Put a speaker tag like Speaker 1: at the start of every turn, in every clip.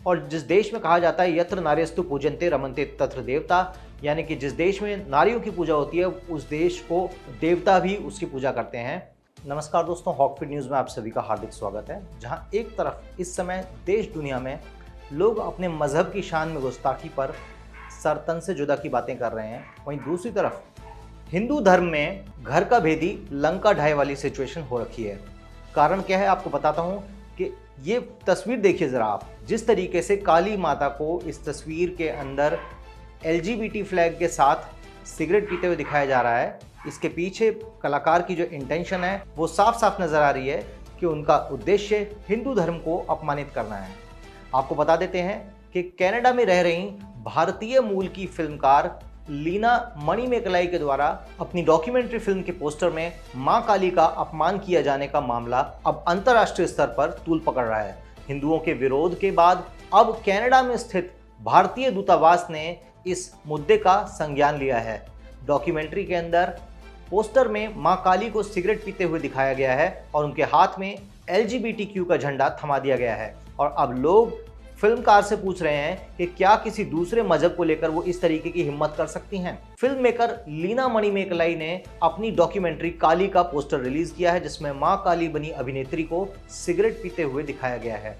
Speaker 1: और जिस देश में कहा जाता है यत्र नार्यस्तु पूजन्ते रमन्ते तत्र देवता, यानी कि जिस देश में नारियों की पूजा होती है उस देश को देवता भी उसकी पूजा करते हैं। नमस्कार दोस्तों, हॉकफिट न्यूज़ में आप सभी का हार्दिक स्वागत है। जहां एक तरफ इस समय देश दुनिया में लोग अपने मजहब की शान में गुस्ताखी पर सर तन से जुदा की बातें कर रहे हैं, वहीं दूसरी तरफ हिंदू धर्म में घर का भेदी लंका ढाई वाली सिचुएशन हो रखी है। कारण क्या है आपको बताता हूं कि ये तस्वीर देखिए ज़रा आप, जिस तरीके से काली माता को इस तस्वीर के अंदर LGBT फ्लैग के साथ सिगरेट पीते हुए दिखाया जा रहा है। इसके पीछे कलाकार की जो इंटेंशन है वो साफ साफ नज़र आ रही है कि उनका उद्देश्य हिंदू धर्म को अपमानित करना है। आपको बता देते हैं कि कनाडा में रह रही भारतीय मूल की फिल्मकार लीना मणिमेकलाई के द्वारा अपनी डॉक्यूमेंट्री फिल्म के पोस्टर में मां काली का अपमान किया जाने का मामला अब अंतर्राष्ट्रीय स्तर पर तूल पकड़ रहा है। हिंदुओं के विरोध के बाद अब कनाडा में स्थित भारतीय दूतावास ने इस मुद्दे का संज्ञान लिया है। डॉक्यूमेंट्री के अंदर पोस्टर में मां काली को सिगरेट पीते हुए दिखाया गया है और उनके हाथ में LGBTQ का झंडा थमा दिया गया है। और अब लोग फिल्मकार से पूछ रहे हैं कि क्या किसी दूसरे मजहब को लेकर वो इस तरीके की हिम्मत कर सकती हैं। फिल्म मेकर लीना मणिमेकलाई ने अपनी डॉक्यूमेंट्री काली का पोस्टर रिलीज किया है, जिसमें मां काली बनी अभिनेत्री को सिगरेट पीते हुए दिखाया गया है।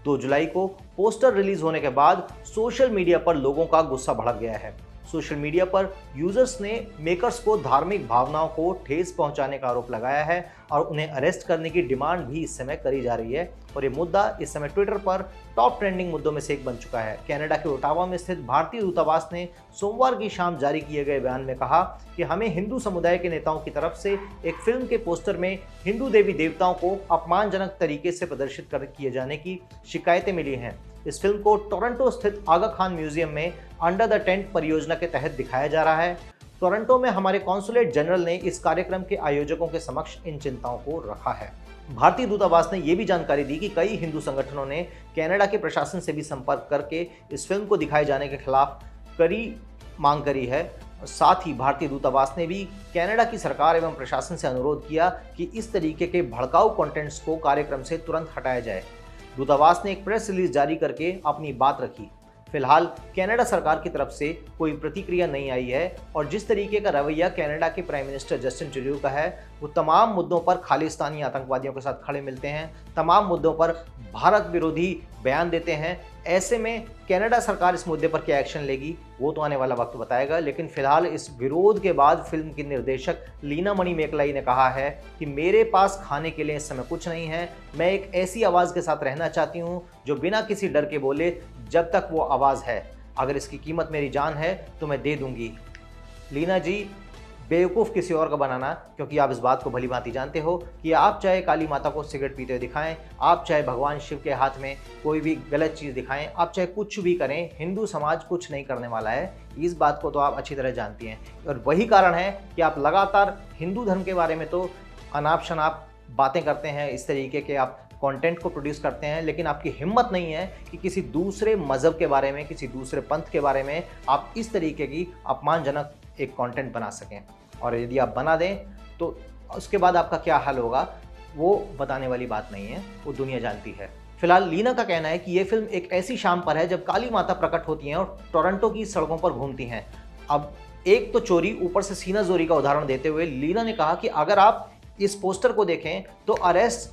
Speaker 1: 2 जुलाई को पोस्टर रिलीज होने के बाद सोशल मीडिया पर लोगों का गुस्सा भड़क गया है। सोशल मीडिया पर यूजर्स ने मेकर्स को धार्मिक भावनाओं को ठेस पहुंचाने का आरोप लगाया है और उन्हें अरेस्ट करने की डिमांड भी इस समय करी जा रही है। और ये मुद्दा इस समय ट्विटर पर टॉप ट्रेंडिंग मुद्दों में से एक बन चुका है। कनाडा के ओटावा में स्थित भारतीय दूतावास ने सोमवार की शाम जारी किए गए बयान में कहा कि हमें हिंदू समुदाय के नेताओं की तरफ से एक फिल्म के पोस्टर में हिंदू देवी देवताओं को अपमानजनक तरीके से प्रदर्शित किए जाने की शिकायतें मिली हैं। इस फिल्म को टोरंटो स्थित आगा खान म्यूजियम में अंडर द टेंट परियोजना के तहत दिखाया जा रहा है। टोरंटो में हमारे कॉन्सुलेट जनरल ने इस कार्यक्रम के आयोजकों के समक्ष इन चिंताओं को रखा है। भारतीय दूतावास ने यह भी जानकारी दी कि कई हिंदू संगठनों ने कनाडा के प्रशासन से भी संपर्क करके इस फिल्म को दिखाए जाने के खिलाफ कड़ी मांग करी है। साथ ही भारतीय दूतावास ने भी कनाडा की सरकार एवं प्रशासन से अनुरोध किया कि इस तरीके के भड़काऊ कंटेंट्स को कार्यक्रम से तुरंत हटाया जाए। दूतावास ने एक प्रेस रिलीज जारी करके अपनी बात रखी। फिलहाल कनाडा सरकार की तरफ से कोई प्रतिक्रिया नहीं आई है और जिस तरीके का रवैया कनाडा के प्राइम मिनिस्टर जस्टिन ट्रूडो का है, वो तमाम मुद्दों पर खालिस्तानी आतंकवादियों के साथ खड़े मिलते हैं, तमाम मुद्दों पर भारत विरोधी बयान देते हैं। ऐसे में कनाडा सरकार इस मुद्दे पर क्या एक्शन लेगी वो तो आने वाला वक्त बताएगा। लेकिन फिलहाल इस विरोध के बाद फिल्म की निर्देशक लीना मणिमेकलाई ने कहा है कि मेरे पास खाने के लिए इस समय कुछ नहीं है, मैं एक ऐसी आवाज़ के साथ रहना चाहती हूँ जो बिना किसी डर के बोले जब तक वो आवाज़ है। अगर इसकी कीमत मेरी जान है तो मैं दे दूंगी। लीना जी, बेवकूफ़ किसी और का बनाना, क्योंकि आप इस बात को भली भांति जानते हो कि आप चाहे काली माता को सिगरेट पीते हुए दिखाएं, आप चाहे भगवान शिव के हाथ में कोई भी गलत चीज़ दिखाएं, आप चाहे कुछ भी करें, हिंदू समाज कुछ नहीं करने वाला है। इस बात को तो आप अच्छी तरह जानती हैं और वही कारण है कि आप लगातार हिंदू धर्म के बारे में तो अनाप शनाप बातें करते हैं, इस तरीके के आप कंटेंट को प्रोड्यूस करते हैं, लेकिन आपकी हिम्मत नहीं है कि किसी दूसरे मज़हब के बारे में, किसी दूसरे पंथ के बारे में आप इस तरीके की अपमानजनक एक कंटेंट बना सकें। और यदि आप बना दें तो उसके बाद आपका क्या हाल होगा वो बताने वाली बात नहीं है, वो दुनिया जानती है। फिलहाल लीना का कहना है कि ये फिल्म एक ऐसी शाम पर है जब काली माता प्रकट होती हैं और टोरंटो की सड़कों पर घूमती हैं। अब एक तो चोरी, ऊपर से सीना जोरी का उदाहरण देते हुए लीना ने कहा कि अगर आप इस पोस्टर को देखें तो अरेस्ट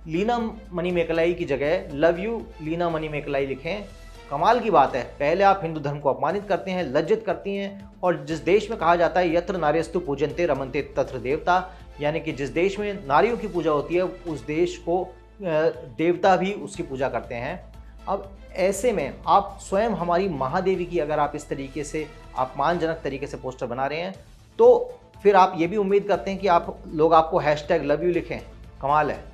Speaker 1: लीना मणिमेकलाई की जगह लव यू लीना मणिमेकलाई लिखें। कमाल की बात है, पहले आप हिंदू धर्म को अपमानित करते हैं, लज्जित करती हैं, और जिस देश में कहा जाता है यत्र नार्यस्तु पूजन्ते रमन्ते तत्र देवता, यानी कि जिस देश में नारियों की पूजा होती है उस देश को देवता भी उसकी पूजा करते हैं। अब ऐसे में आप स्वयं हमारी महादेवी की अगर आप इस तरीके से अपमानजनक तरीके से पोस्टर बना रहे हैं तो फिर आप ये भी उम्मीद करते हैं कि आप लोग आपको हैशटैग लव यू लिखें। कमाल है।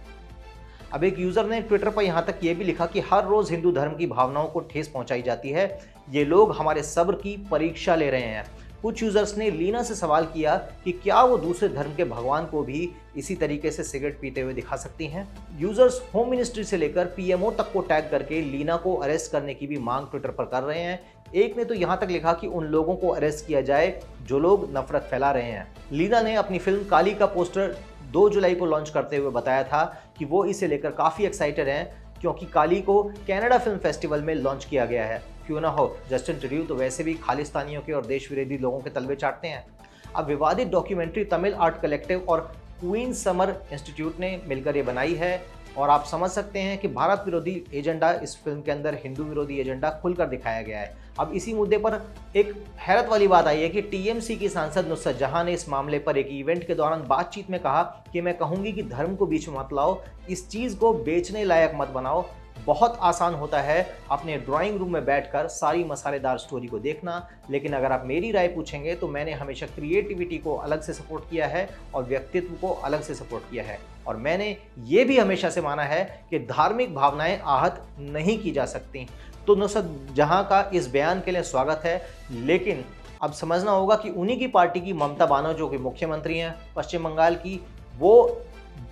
Speaker 1: अब एक यूज़र ने ट्विटर पर यहाँ तक ये भी लिखा कि हर रोज़ हिंदू धर्म की भावनाओं को ठेस पहुँचाई जाती है, ये लोग हमारे सब्र की परीक्षा ले रहे हैं। कुछ यूज़र्स ने लीना से सवाल किया कि क्या वो दूसरे धर्म के भगवान को भी इसी तरीके से सिगरेट पीते हुए दिखा सकती हैं। यूज़र्स होम मिनिस्ट्री से लेकर पीएमओ तक को टैग करके लीना को अरेस्ट करने की भी मांग ट्विटर पर कर रहे हैं। एक ने तो यहाँ तक लिखा कि उन लोगों को अरेस्ट किया जाए जो लोग नफरत फैला रहे हैं। लीना ने अपनी फिल्म काली का पोस्टर 2 जुलाई को लॉन्च करते हुए बताया था कि वो इसे लेकर काफ़ी एक्साइटेड हैं। क्योंकि काली को कनाडा फिल्म फेस्टिवल में लॉन्च किया गया है। क्यों ना हो, जस्टिन ट्रूडेau तो वैसे भी खालिस्तानियों के और देश विरोधी लोगों के तलवे चाटते हैं। अब विवादित डॉक्यूमेंट्री तमिल आर्ट कलेक्टिव और क्वीन समर इंस्टीट्यूट ने मिलकर ये बनाई है और आप समझ सकते हैं कि भारत विरोधी एजेंडा इस फिल्म के अंदर हिंदू विरोधी एजेंडा खुलकर दिखाया गया है। अब इसी मुद्दे पर एक हैरत वाली बात आई है कि टीएमसी की सांसद नुसरत जहां ने इस मामले पर एक इवेंट के दौरान बातचीत में कहा कि मैं कहूंगी कि धर्म को बीच में मत लाओ, इस चीज़ को बेचने लायक मत बनाओ। बहुत आसान होता है अपने ड्राइंग रूम में बैठकर सारी मसालेदार स्टोरी को देखना, लेकिन अगर आप मेरी राय पूछेंगे तो मैंने हमेशा क्रिएटिविटी को अलग से सपोर्ट किया है और व्यक्तित्व को अलग से सपोर्ट किया है। और मैंने ये भी हमेशा से माना है कि धार्मिक भावनाएं आहत नहीं की जा सकती। तो नुसरत जहां का इस बयान के लिए स्वागत है, लेकिन अब समझना होगा कि उन्हीं की पार्टी की ममता बानर्जी जो कि मुख्यमंत्री हैं पश्चिम बंगाल की, वो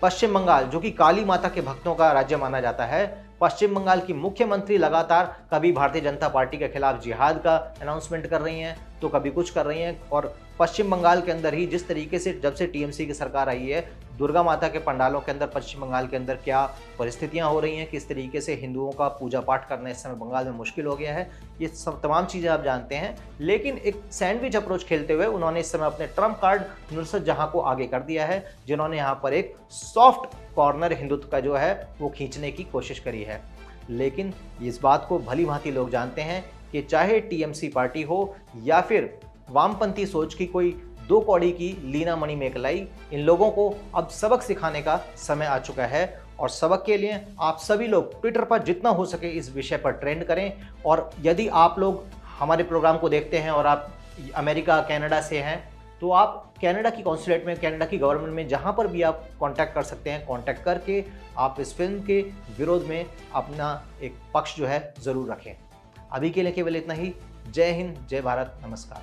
Speaker 1: पश्चिम बंगाल जो कि काली माता के भक्तों का राज्य माना जाता है, पश्चिम बंगाल की मुख्यमंत्री लगातार कभी भारतीय जनता पार्टी के खिलाफ जिहाद का अनाउंसमेंट कर रही हैं तो कभी कुछ कर रही हैं। और पश्चिम बंगाल के अंदर ही जिस तरीके से जब से टीएमसी की सरकार आई है, दुर्गा माता के पंडालों के अंदर पश्चिम बंगाल के अंदर क्या परिस्थितियां हो रही हैं, किस तरीके से हिंदुओं का पूजा पाठ करना इस समय बंगाल में मुश्किल हो गया है, ये सब तमाम चीज़ें आप जानते हैं। लेकिन एक सैंडविच अप्रोच खेलते हुए उन्होंने इस समय अपने ट्रम्प कार्ड नुसरत जहां को आगे कर दिया है, जिन्होंने यहाँ पर एक सॉफ्ट कॉर्नर हिंदुत्व का जो है वो खींचने की कोशिश करी है। लेकिन इस बात को भली भांति लोग जानते हैं कि चाहे टीएमसी पार्टी हो या फिर वामपंथी सोच की कोई दो कौड़ी की लीना मणि मेकलाई, इन लोगों को अब सबक सिखाने का समय आ चुका है। और सबक के लिए आप सभी लोग ट्विटर पर जितना हो सके इस विषय पर ट्रेंड करें। और यदि आप लोग हमारे प्रोग्राम को देखते हैं और आप अमेरिका कनाडा से हैं तो आप कनाडा की कॉन्सुलेट में, कनाडा की गवर्नमेंट में जहां पर भी आप कांटेक्ट कर सकते हैं, कांटेक्ट करके आप इस फिल्म के विरोध में अपना एक पक्ष जो है ज़रूर रखें। अभी के लिए केवल इतना ही। जय हिंद, जय भारत, नमस्कार।